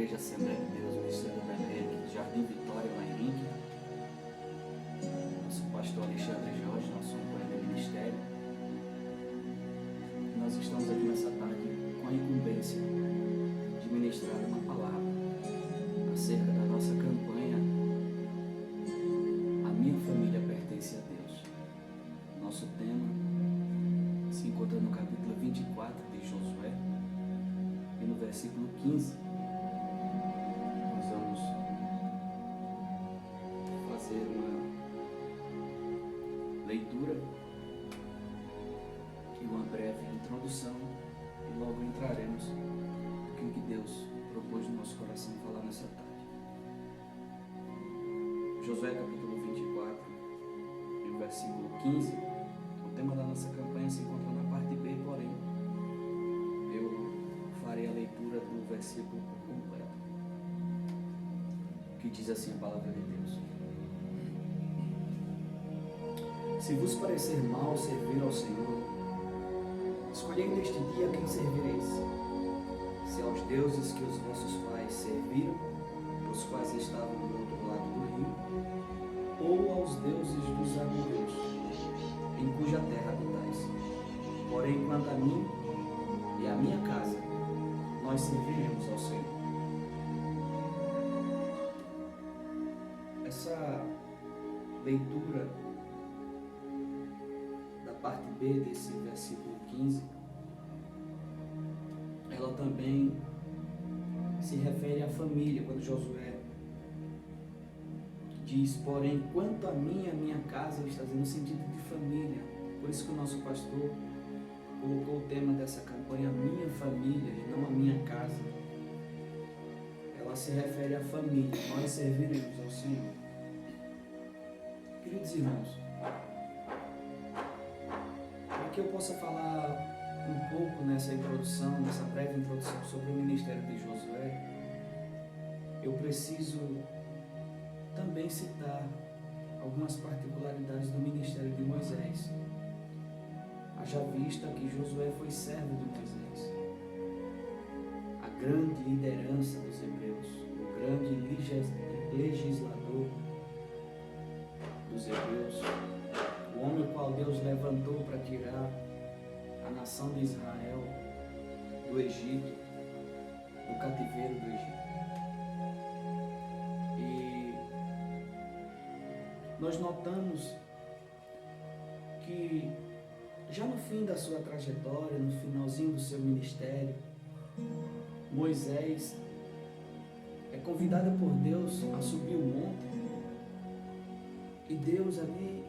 Igreja Assembleia de Deus, Ministério da Belém, Jardim Vitória, lá em Rinque. Nosso pastor Alexandre Jorge, nosso companheiro de ministério. Nós estamos aqui nessa tarde com a incumbência de ministrar uma palavra acerca da nossa campanha A Minha Família Pertence a Deus. Nosso tema se encontra no capítulo 24 de Josué e no versículo 15. Nós vamos fazer uma leitura e uma breve introdução e logo entraremos no que Deus propôs no nosso coração falar nessa tarde. Josué capítulo 24 e o versículo 15. O tema da nossa campanha se encontra na parte B, porém eu farei a leitura do versículo por completo, que diz assim a palavra de Deus: Se vos parecer mal servir ao Senhor, escolhei neste dia quem servireis: se aos deuses que os vossos pais serviram, os quais estavam do outro lado do rio, ou aos deuses dos amorreus, em cuja terra habitais. Porém, quanto a mim e a minha casa, nós serviremos ao Senhor. Essa leitura da parte B desse versículo 15, ela também se refere à família, quando Josué diz, porém, quanto a mim e a minha casa, ele está dizendo no sentido de família. Por isso que o nosso pastor colocou o tema dessa campanha, a minha família e não a minha casa. Ela se refere à família, nós serviremos ao Senhor. Queridos irmãos, para que eu possa falar um pouco nessa introdução, nessa breve introdução sobre o ministério de Josué, eu preciso também citar algumas particularidades do ministério de Moisés. Haja vista que Josué foi servo de Moisés, a grande liderança dos hebreus, o grande legislador dos hebreus, o homem o qual Deus levantou para tirar a nação de Israel do Egito, do cativeiro do Egito. E nós notamos que já no fim da sua trajetória, no finalzinho do seu ministério, Moisés é convidado por Deus a subir o monte, e Deus ali,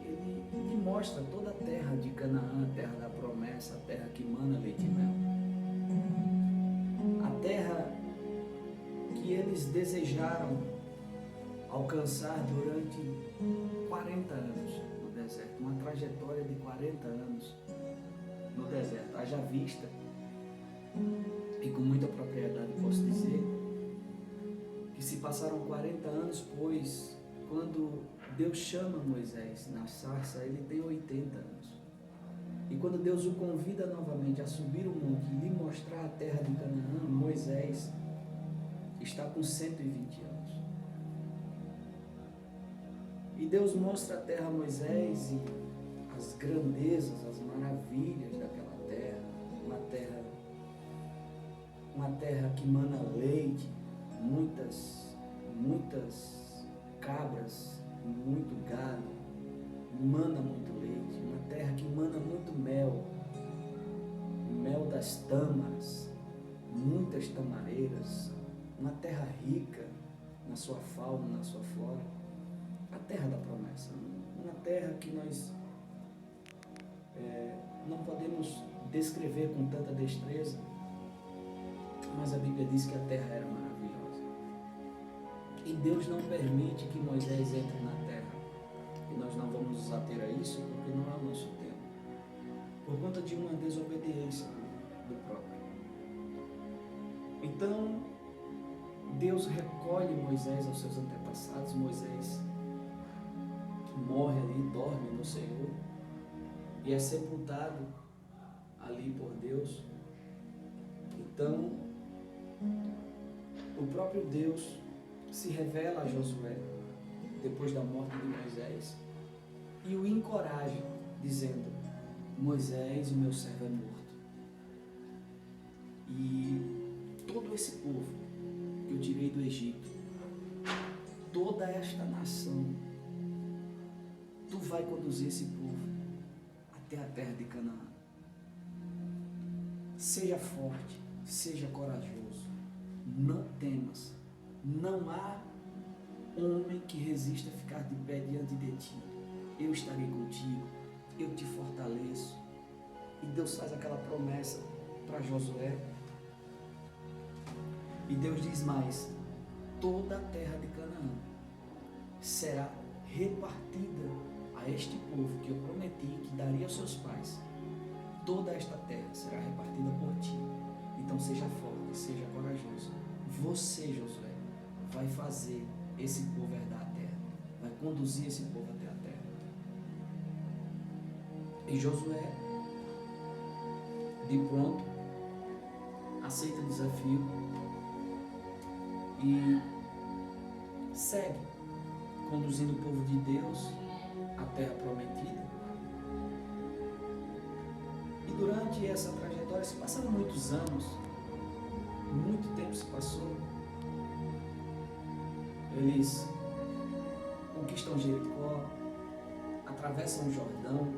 ele mostra toda a terra de Canaã, a terra da promessa, a terra que mana leite e mel. A terra que eles desejaram alcançar durante 40 anos no deserto, uma trajetória de 40 anos no deserto. Haja vista, e com muita propriedade posso dizer, que se passaram 40 anos, pois quando Deus chama Moisés na sarça, ele tem 80 anos. E quando Deus o convida novamente a subir o monte e lhe mostrar a terra de Canaã, Moisés está com 120 anos. E Deus mostra a terra a Moisés e as grandezas, as maravilhas daquela terra, uma terra que mana leite, muitas cabras, muito gado, mana muito leite, uma terra que mana muito mel, mel das tâmaras, muitas tamareiras, uma terra rica na sua fauna, na sua flora, a terra da promessa, uma terra que nós não podemos descrever com tanta destreza, mas a Bíblia diz que a terra era maravilhosa. E Deus não permite que Moisés entre na terra. E nós não vamos nos ater a isso porque não é o nosso tempo. Por conta de uma desobediência do próprio. Então, Deus recolhe Moisés aos seus antepassados. Moisés morre ali, dorme no Senhor. E é sepultado ali por Deus. Então, o próprio Deus se revela a Josué depois da morte de Moisés e o encoraja, dizendo: Moisés, o meu servo, é morto. E todo esse povo que eu tirei do Egito, toda esta nação, tu vai conduzir esse povo até a terra de Canaã. Seja forte, seja corajoso, não temas, não há homem que resista a ficar de pé diante de ti. Eu estarei contigo, eu te fortaleço. E Deus faz aquela promessa para Josué. E Deus diz mais: toda a terra de Canaã será repartida a este povo que eu prometi que daria aos seus pais. Toda esta terra será repartida por ti. Então seja forte, seja corajoso. Você, Josué, vai fazer esse povo herdar a terra. Vai conduzir esse povo até a terra. E Josué, de pronto, aceita o desafio e segue conduzindo o povo de Deus à terra prometida. E durante essa trajetória se passaram muitos anos, muito tempo se passou. Eles conquistam Jericó, atravessam o Jordão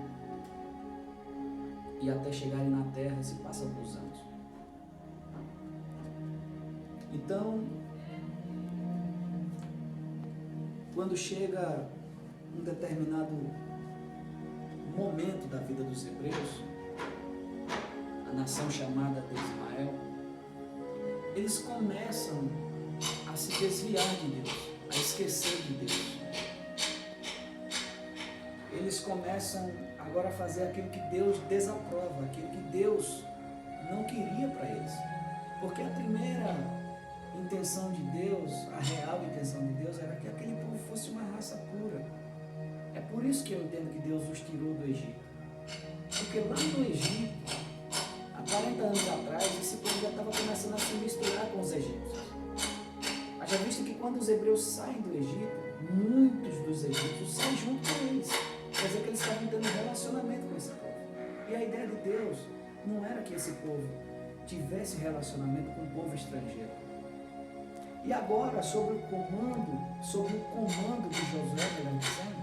e até chegarem na terra se passam alguns anos. Então, quando chega um determinado momento da vida dos hebreus, a nação chamada de Israel, eles começam a se desviar de Deus, a esquecer de Deus. Eles começam agora a fazer aquilo que Deus desaprova, aquilo que Deus não queria para eles. Porque a primeira intenção de Deus, a real intenção de Deus, era que aquele povo fosse uma raça pura. É por isso que eu entendo que Deus os tirou do Egito. Porque lá no Egito, há 40 anos atrás, esse povo já estava começando a se misturar com os egípcios. Haja visto que quando os hebreus saem do Egito, muitos dos egípcios saem junto com eles. Quer dizer que eles estavam tendo um relacionamento com esse povo. E a ideia de Deus não era que esse povo tivesse relacionamento com um povo estrangeiro. E agora, sob o comando de Josué, melhor dizendo,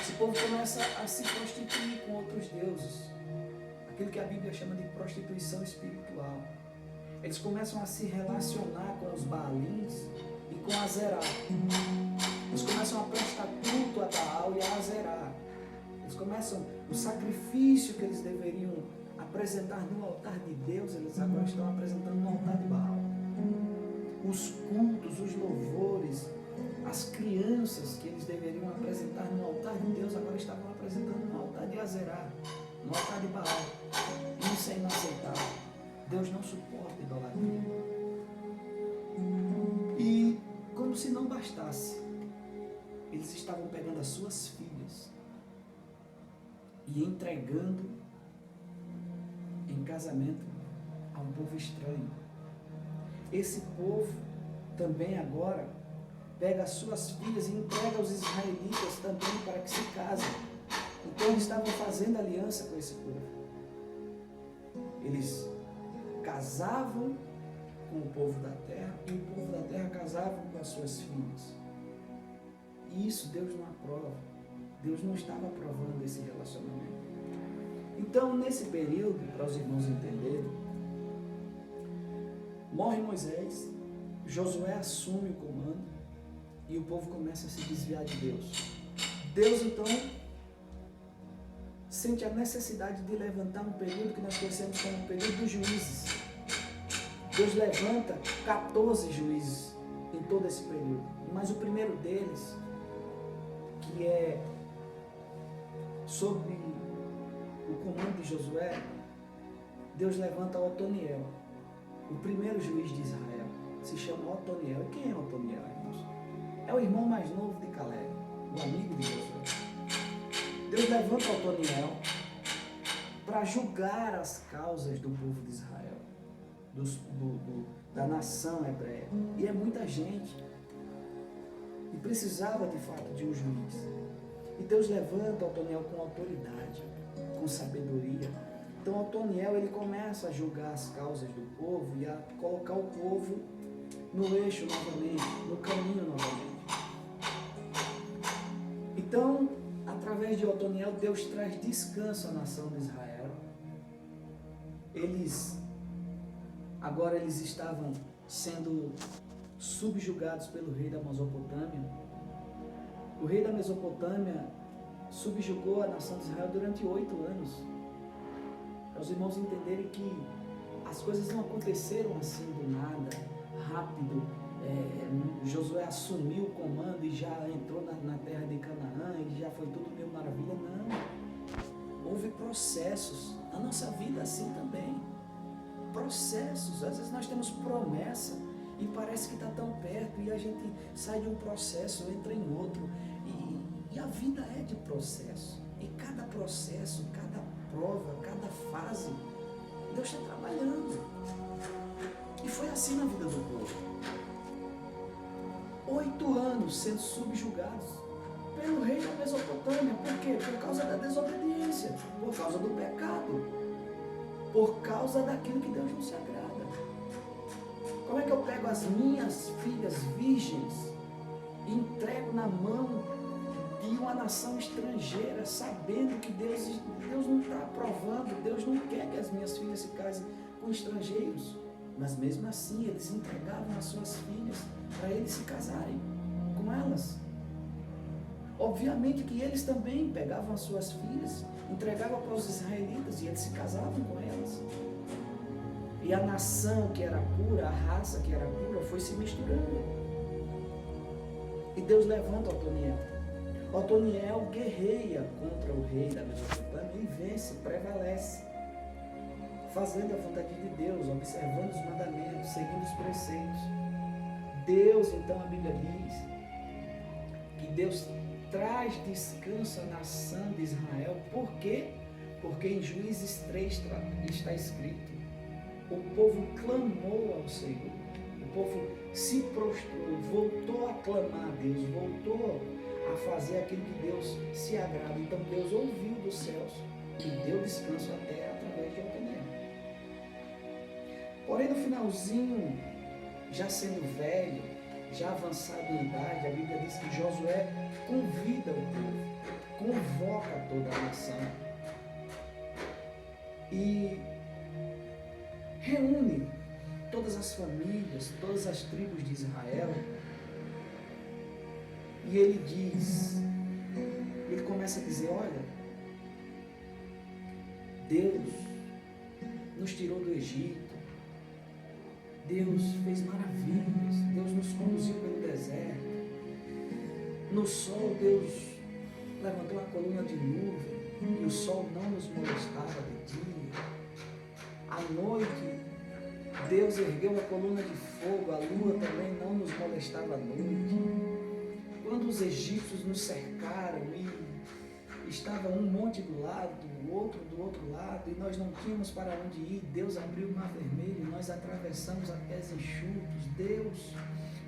esse povo começa a se prostituir com outros deuses. Aquilo que a Bíblia chama de prostituição espiritual. Eles começam a se relacionar com os Baalins e com Azerá. Eles começam a prestar culto a Baal e a Azerá. Eles começam, o sacrifício que eles deveriam apresentar no altar de Deus, eles agora estão apresentando no altar de Baal. Os cultos, os louvores, as crianças que eles deveriam apresentar no altar de Deus, agora estavam apresentando no altar de Azerá, no altar de Baal. Isso é inaceitável. Deus não suporta idolatria. E como se não bastasse, eles estavam pegando as suas filhas e entregando em casamento a um povo estranho. Esse povo também agora pega as suas filhas e entrega aos israelitas também para que se casem. Então eles estavam fazendo aliança com esse povo. Eles casavam com o povo da terra e o povo da terra casava com as suas filhas. E isso Deus não aprova. Deus não estava aprovando esse relacionamento. Então, nesse período, para os irmãos entenderem, morre Moisés, Josué assume o comando e o povo começa a se desviar de Deus. Deus, então, sente a necessidade de levantar um período que nós conhecemos como o período dos juízes. Deus levanta 14 juízes em todo esse período. Mas o primeiro deles, que é sob o comando de Josué, Deus levanta Otoniel, o primeiro juiz de Israel. Se chama Otoniel. E quem é Otoniel, irmãos? É o irmão mais novo de Caleb, o amigo de Josué. Deus levanta Otoniel para julgar as causas do povo de Israel, da nação hebreia. E é muita gente. E precisava de fato de um juiz. E Deus levanta Otoniel com autoridade, com sabedoria. Então Otoniel ele começa a julgar as causas do povo e a colocar o povo no eixo novamente, no caminho novamente. Então, através de Otoniel, Deus traz descanso à nação de Israel. Agora eles estavam sendo subjugados pelo rei da Mesopotâmia. O rei da Mesopotâmia subjugou a nação de Israel durante 8 anos. Para os irmãos entenderem que as coisas não aconteceram assim do nada, rápido. Josué assumiu o comando e já entrou na terra de Canaã e já foi tudo mil maravilha. Não. Houve processos. A nossa vida assim também. Processos. Às vezes nós temos promessa e parece que está tão perto e a gente sai de um processo, entra em outro. E a vida é de processo. E cada processo, cada prova, cada fase, Deus está trabalhando. E foi assim na vida do povo. 8 anos sendo subjugados pelo rei da Mesopotâmia. Por quê? Por causa da desobediência, por causa do pecado, por causa daquilo que Deus não se agrada. Como é que eu pego as minhas filhas virgens e entrego na mão de uma nação estrangeira, sabendo que Deus não está aprovando, Deus não quer que as minhas filhas se casem com estrangeiros? Mas mesmo assim, eles entregavam as suas filhas para eles se casarem com elas. Obviamente que eles também pegavam as suas filhas, entregavam para os israelitas e eles se casavam com elas. E a nação que era pura, a raça que era pura, foi se misturando. E Deus levanta Otoniel. Otoniel guerreia contra o rei da Mesopotâmia e vence, prevalece, fazendo a vontade de Deus, observando os mandamentos, seguindo os preceitos. Deus, então a Bíblia diz que Deus traz descanso à nação de Israel. Por quê? Porque em Juízes 3 está escrito: o povo clamou ao Senhor, o povo se prostrou, voltou a clamar a Deus, voltou a fazer aquilo que Deus se agrada. Então Deus ouviu dos céus e deu descanso à terra através de Otoniel. Porém, no finalzinho, já sendo velho, já avançado em idade, a Bíblia diz que Josué convida o povo, convoca toda a nação e reúne todas as famílias, todas as tribos de Israel. E ele começa a dizer: olha, Deus nos tirou do Egito, Deus fez maravilhas, Deus nos conduziu pelo deserto. No sol, Deus levantou uma coluna de nuvem e o sol não nos molestava de dia. À noite, Deus ergueu uma coluna de fogo, a lua também não nos molestava à noite. Quando os egípcios nos cercaram e estava um monte do lado, o outro do outro lado, e nós não tínhamos para onde ir, Deus abriu o mar vermelho, nós atravessamos a pés enxutos. Deus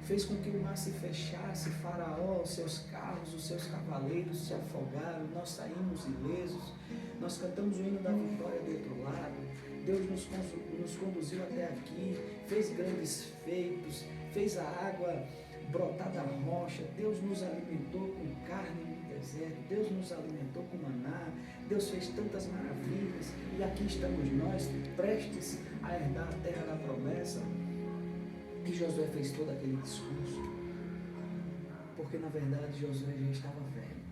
fez com que o mar se fechasse, Faraó, os seus carros, os seus cavaleiros se afogaram, nós saímos ilesos, nós cantamos o hino da vitória do outro lado. Deus nos conduziu até aqui, fez grandes feitos, fez a água brotar da rocha, Deus nos alimentou com carne no deserto, Deus nos alimentou com maná, Deus fez tantas maravilhas, e aqui estamos nós, prestes a herdar a terra da promessa. E Josué fez todo aquele discurso, porque na verdade Josué já estava velho.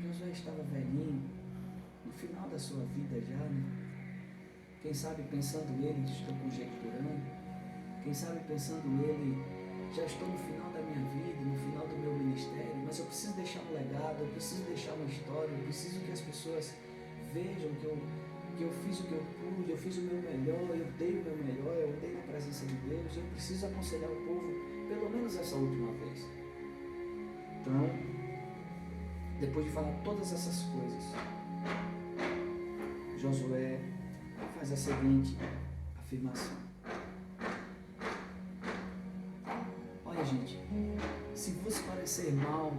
Josué estava velhinho, no final da sua vida já, né? Quem sabe pensando nele, estou conjecturando, quem sabe pensando nele, já estou no final da minha vida, no final do meu ministério, mas eu preciso deixar um legado, eu preciso deixar uma história, eu preciso que as pessoas vejam que eu fiz o que eu pude, eu fiz o meu melhor, eu dei o meu melhor, eu dei na presença de Deus, eu preciso aconselhar o povo, pelo menos essa última vez. Então, depois de falar todas essas coisas, Josué faz a seguinte afirmação: ser mal,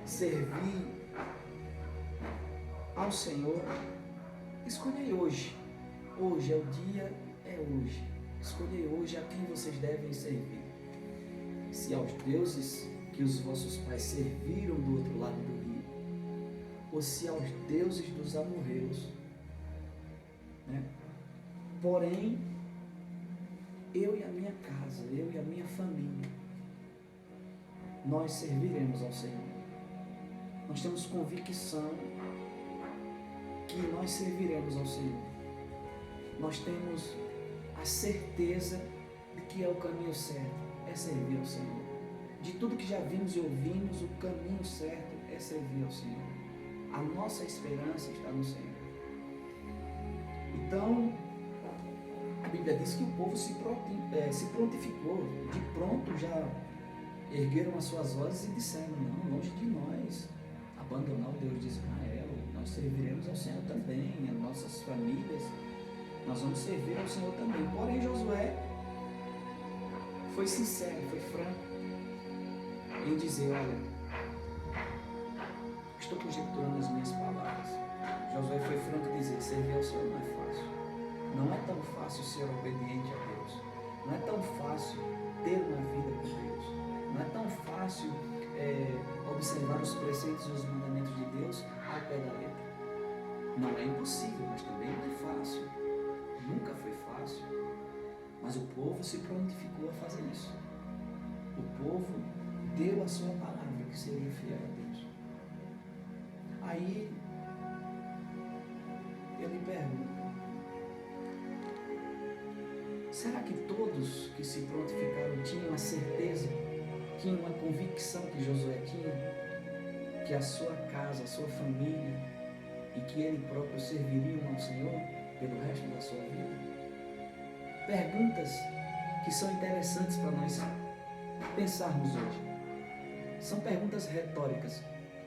servir ao Senhor, escolhei hoje. Hoje é o dia, é hoje. Escolhei hoje a quem vocês devem servir. Se aos deuses que os vossos pais serviram do outro lado do rio, ou se aos deuses dos amorreus, né? Porém, eu e a minha casa, eu e a minha família, nós serviremos ao Senhor. Nós temos convicção que nós serviremos ao Senhor. Nós temos a certeza de que é o caminho certo, é servir ao Senhor. De tudo que já vimos e ouvimos, o caminho certo é servir ao Senhor. A nossa esperança está no Senhor. Então, a Bíblia diz que o povo se prontificou, de pronto já ergueram as suas vozes e disseram: não, longe de nós abandonar o Deus de Israel, nós serviremos ao Senhor também, as nossas famílias, nós vamos servir ao Senhor também. Porém, Josué foi sincero, foi franco em dizer: olha, estou conjecturando as minhas palavras. Josué foi franco em dizer: servir ao Senhor não é fácil. Não é tão fácil ser obediente a Deus. Não é tão fácil ter uma vida com Deus. Não é tão fácil observar os preceitos e os mandamentos de Deus ao pé da letra. Não é impossível, mas também não é fácil. Nunca foi fácil. Mas o povo se prontificou a fazer isso. O povo deu a sua palavra que seja fiel a Deus. Aí eu lhe pergunto: será que todos que se prontificaram tinham a certeza, tinham uma convicção que Josué tinha, que a sua casa, a sua família e que ele próprio serviriam ao Senhor pelo resto da sua vida? Perguntas que são interessantes para nós pensarmos hoje. São perguntas retóricas,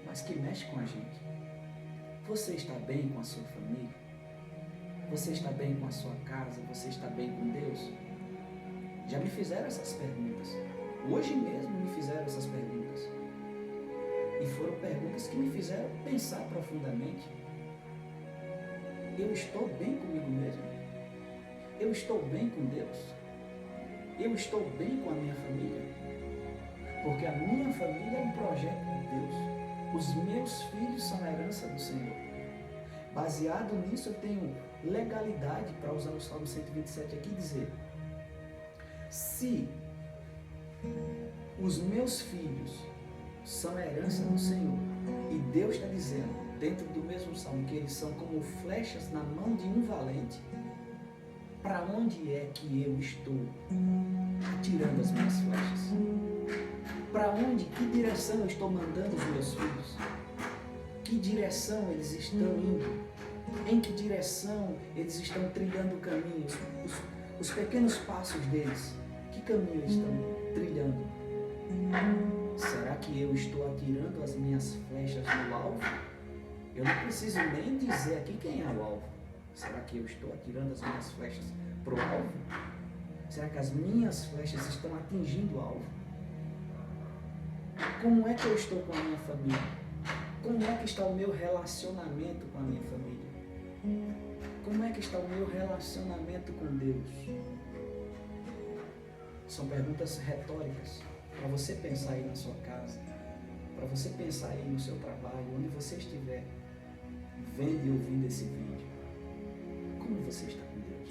mas que mexem com a gente. Você está bem com a sua família? Você está bem com a sua casa? Você está bem com Deus? Já me fizeram essas perguntas. Hoje mesmo me fizeram essas perguntas. E foram perguntas que me fizeram pensar profundamente. Eu estou bem comigo mesmo? Eu estou bem com Deus? Eu estou bem com a minha família? Porque a minha família é um projeto de Deus. Os meus filhos são a herança do Senhor. Baseado nisso, eu tenho legalidade para usar o Salmo 127 aqui e dizer: se os meus filhos são a herança do Senhor, e Deus está dizendo, dentro do mesmo Salmo, que eles são como flechas na mão de um valente, para onde é que eu estou atirando as minhas flechas? Para onde, que direção eu estou mandando os meus filhos? Que direção eles estão indo? Em que direção eles estão trilhando o caminho? Os pequenos passos deles, que caminho eles estão trilhando? Será que eu estou atirando as minhas flechas no alvo? Eu não preciso nem dizer aqui quem é o alvo. Será que eu estou atirando as minhas flechas para o alvo? Será que as minhas flechas estão atingindo o alvo? Como é que eu estou com a minha família? Como é que está o meu relacionamento com a minha família? Como é que está o meu relacionamento com Deus? São perguntas retóricas para você pensar aí na sua casa, para você pensar aí no seu trabalho, onde você estiver vendo e ouvindo esse vídeo. Como você está com Deus?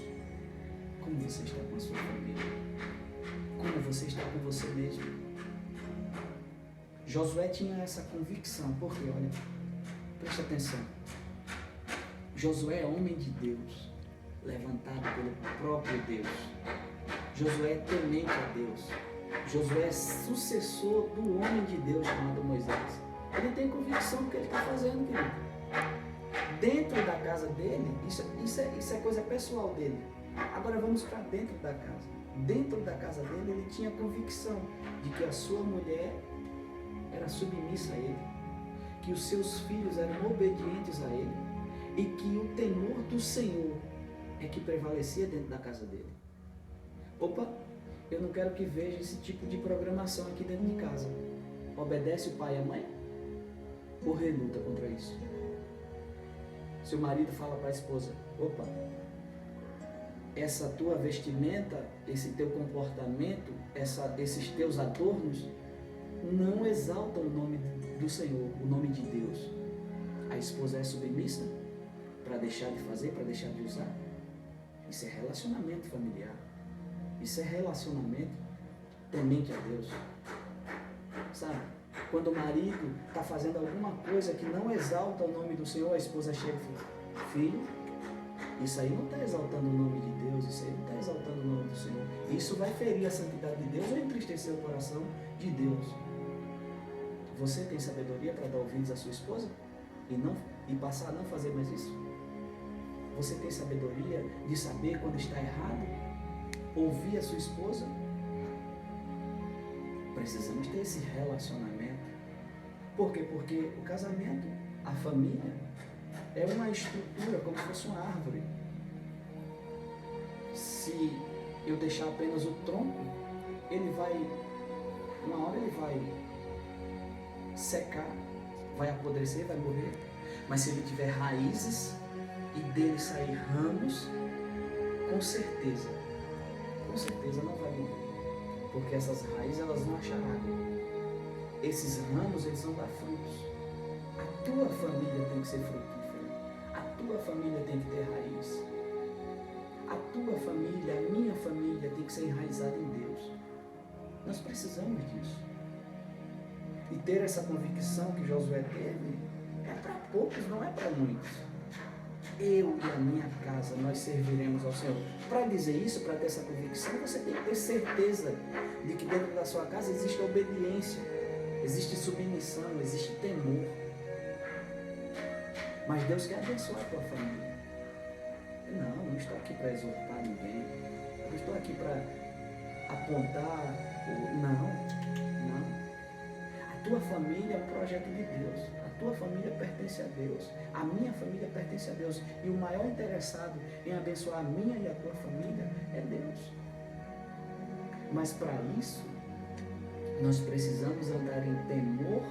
Como você está com a sua família? Como você está com você mesmo? Josué tinha essa convicção, porque, olha, preste atenção. Josué é homem de Deus, levantado pelo próprio Deus. Josué é temente a Deus. Josué é sucessor do homem de Deus chamado Moisés. Ele tem convicção do que ele está fazendo, querido. Dentro da casa dele, isso é coisa pessoal dele. Agora vamos para dentro da casa. Dentro da casa dele, ele tinha convicção de que a sua mulher era submissa a ele, que os seus filhos eram obedientes a ele e que o temor do Senhor é que prevalecia dentro da casa dele. Opa, Eu não quero que veja esse tipo de programação aqui dentro de casa. Obedece o pai e a mãe? Ou reluta contra isso? Se o marido fala para a esposa, opa, essa tua vestimenta, esse teu comportamento, esses teus adornos, não exaltam o nome do Senhor, o nome de Deus. A esposa é submissa para deixar de fazer, para deixar de usar? Isso é relacionamento familiar. Isso é relacionamento temente a Deus. Sabe? Quando o marido está fazendo alguma coisa que não exalta o nome do Senhor, a esposa chega e fala, filho, isso aí não está exaltando o nome de Deus, isso aí não está exaltando o nome do Senhor. Isso vai ferir a santidade de Deus ou entristecer o coração de Deus. Você tem sabedoria para dar ouvidos à sua esposa e passar a não fazer mais isso? Você tem sabedoria de saber quando está errado? Ouvir a sua esposa? Precisamos ter esse relacionamento. Por quê? Porque o casamento, a família, é uma estrutura como se fosse uma árvore. Se eu deixar apenas o tronco, uma hora ele vai secar, vai apodrecer, vai morrer. Mas se ele tiver raízes e dele sair ramos, com certeza não vai morrer. Porque essas raízes, elas vão achar água. Esses ramos, eles vão dar frutos. A tua família tem que ser frutífera. A tua família tem que ter raiz. A tua família, a minha família tem que ser enraizada em Deus. Nós precisamos disso. E ter essa convicção que Josué teve é para poucos, não é para muitos. Eu e a minha casa, nós serviremos ao Senhor. Para dizer isso, para ter essa convicção, você tem que ter certeza de que dentro da sua casa existe obediência, existe submissão, existe temor. Mas Deus quer abençoar a tua família. Não estou aqui para exortar ninguém. Não estou aqui para apontar. Não. A tua família é um projeto de Deus. A tua família pertence a Deus. A minha família pertence a Deus. E o maior interessado em abençoar a minha e a tua família é Deus. Mas para isso, nós precisamos andar em temor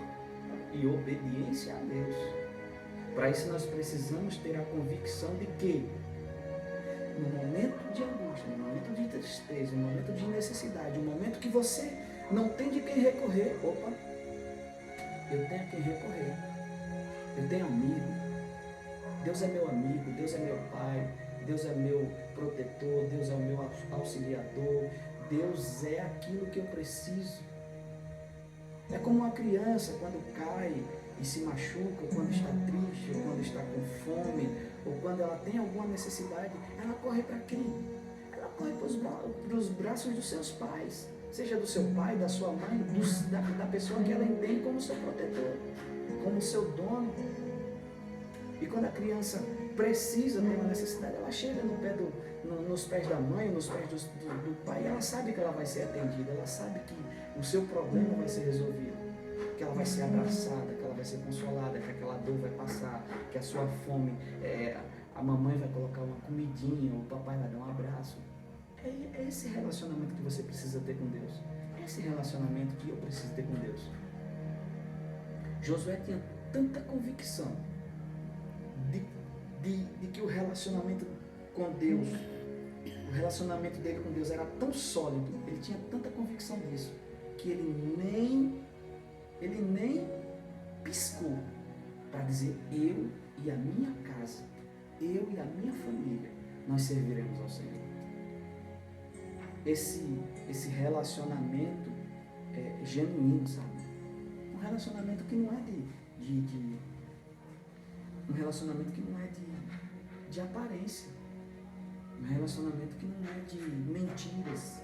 e obediência a Deus. Para isso nós precisamos ter a convicção de que no momento de angústia, no momento de tristeza, no momento de necessidade, no momento que você não tem de quem recorrer, eu tenho a quem recorrer. Eu tenho amigo. Deus é meu amigo, Deus é meu pai, Deus é meu protetor, Deus é o meu auxiliador, Deus é aquilo que eu preciso. É como uma criança quando cai e se machuca, ou quando está triste, ou quando está com fome, ou quando ela tem alguma necessidade, ela corre para quem? Ela corre para os braços dos seus pais, seja do seu pai, da sua mãe, da pessoa que ela entende como seu protetor, como seu dono. E quando a criança precisa ter uma necessidade, ela chega nos pés da mãe, nos pés do pai, ela sabe que ela vai ser atendida, ela sabe que o seu problema vai ser resolvido, que ela vai ser abraçada, que ela vai ser consolada, que aquela dor vai passar, que a sua fome, a mamãe vai colocar uma comidinha, o papai vai dar um abraço. É esse relacionamento que você precisa ter com Deus. É esse relacionamento que eu preciso ter com Deus. Josué tinha tanta convicção de que o relacionamento com Deus, o relacionamento dele com Deus era tão sólido, ele tinha tanta convicção disso, que ele nem piscou para dizer: eu e a minha casa, eu e a minha família, nós serviremos ao Senhor. Esse relacionamento é genuíno, sabe? Um relacionamento que não é um relacionamento que não é de aparência, um relacionamento que não é de mentiras,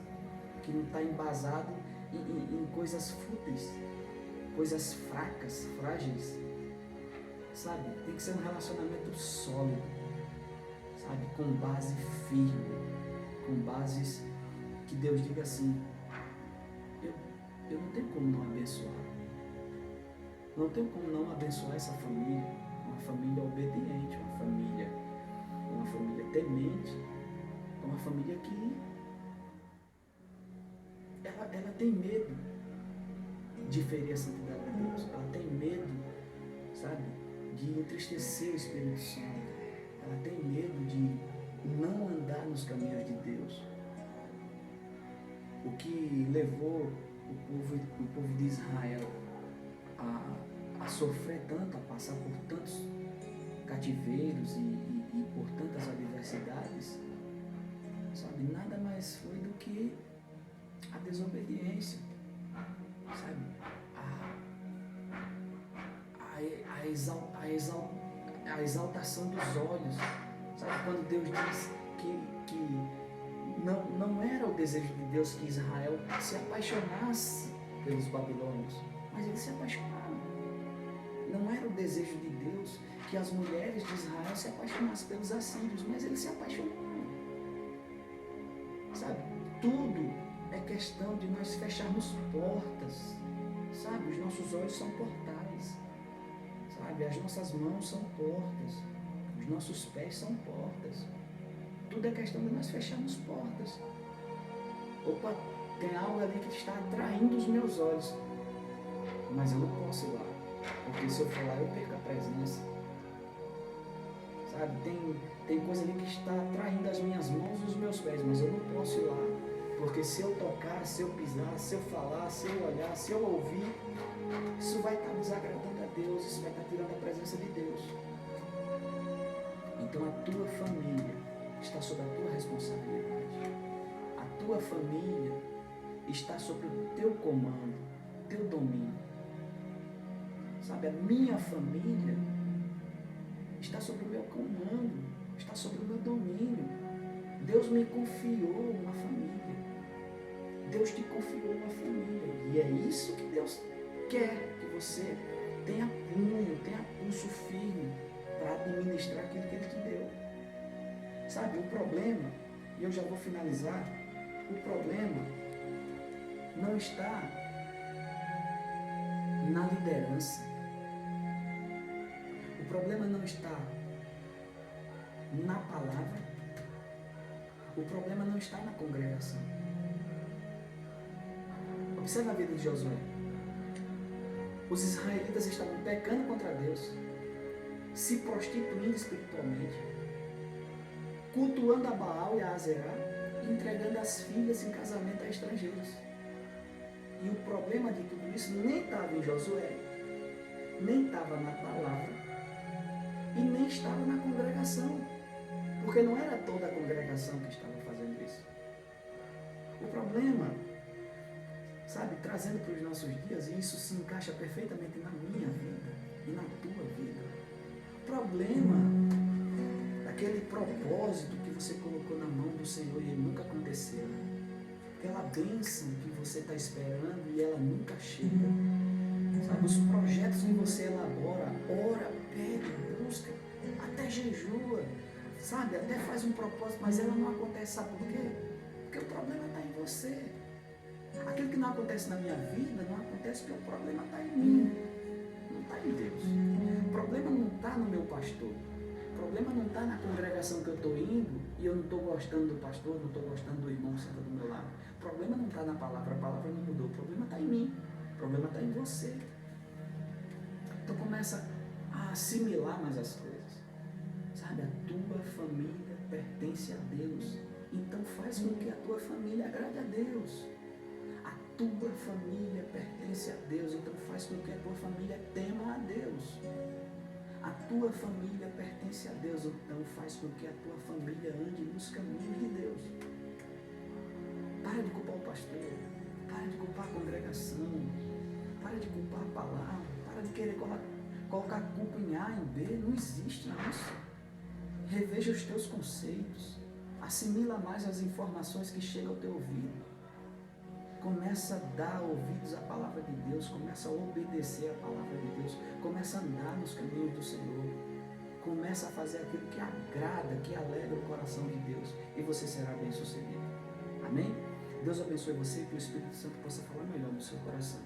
que não está embasado em coisas fúteis, coisas fracas, frágeis, sabe? Tem que ser um relacionamento sólido, sabe? Com base firme, com bases que Deus diga assim: eu não tenho como não abençoar. Não tenho como não abençoar essa família, uma família obediente, uma família temente, uma família ela tem medo de ferir a santidade de Deus. Ela tem medo, sabe, de entristecer o Espírito Santo. Ela tem medo de não andar nos caminhos de Deus. O que levou o povo de Israel a sofrer tanto, a passar por tantos cativeiros e por tantas adversidades, sabe, nada mais foi do que a desobediência, sabe, a exaltação dos olhos, sabe, quando Deus diz que não era o desejo de Deus que Israel se apaixonasse pelos babilônios, mas eles se apaixonaram. Não era o desejo de Deus que as mulheres de Israel se apaixonassem pelos assírios, mas eles se apaixonaram. Sabe, tudo é questão de nós fecharmos portas, sabe, os nossos olhos são portais, sabe, as nossas mãos são portas, os nossos pés são portas. Tudo é questão de nós fecharmos portas. Opa, tem algo ali que está atraindo os meus olhos, mas eu não posso ir lá, porque se eu for lá eu perco a presença. Sabe, tem coisa ali que está atraindo as minhas mãos e os meus pés, mas eu não posso ir lá, porque se eu tocar, se eu pisar, se eu falar, se eu olhar, se eu ouvir, isso vai estar desagradando a Deus, isso vai estar tirando a presença de Deus. Então a tua família está sob a tua responsabilidade. A tua família está sob o teu comando, teu domínio. Sabe, a minha família está sob o meu comando, está sob o meu domínio. Deus me confiou uma família. Deus te confiou uma família. E é isso que Deus quer, que você tenha punho, tenha pulso firme para administrar aquilo que Ele te deu. Sabe, o problema, e eu já vou finalizar, o problema não está na liderança. O problema não está na palavra. O problema não está na congregação. Observe a vida de Josué. Os israelitas estavam pecando contra Deus, se prostituindo espiritualmente, cultuando a Baal e a Azerá, e entregando as filhas em casamento a estrangeiros. E o problema de tudo isso nem estava em Josué, nem estava na palavra, e nem estava na congregação, porque não era toda a congregação que estava fazendo isso. O problema, sabe, trazendo para os nossos dias, e isso se encaixa perfeitamente na minha vida e na tua vida, o problema daquele propósito que você colocou na mão do Senhor e ele nunca aconteceu, aquela bênção que você está esperando e ela nunca chega, sabe, os projetos que você elabora, ora, pede, busca, até jejua, sabe, até faz um propósito, mas ela não acontece, sabe por quê? Porque o problema está em você. Aquilo que não acontece na minha vida, não acontece porque o problema está em mim, não está em Deus. O problema não está no meu pastor, o problema não está na congregação que eu estou indo e eu não estou gostando do pastor, não estou gostando do irmão que senta do meu lado. O problema não está na palavra, a palavra não mudou, o problema está em mim, o problema está em você. Então começa a assimilar mais as coisas, sabe, a tua família pertence a Deus, então faz com que a tua família agrade a Deus. A tua família pertence a Deus, então faz com que a tua família tema a Deus. A tua família pertence a Deus, então faz com que a tua família ande nos caminhos de Deus. Para de culpar o pastor, para de culpar a congregação, para de culpar a palavra, para de querer colocar culpa em A, em B, não existe isso. Reveja os teus conceitos, assimila mais as informações que chegam ao teu ouvido. Começa a dar ouvidos à palavra de Deus, começa a obedecer à palavra de Deus, começa a andar nos caminhos do Senhor, começa a fazer aquilo que agrada, que alegra o coração de Deus, e você será bem sucedido. Amém? Deus abençoe você e que o Espírito Santo possa falar melhor no seu coração.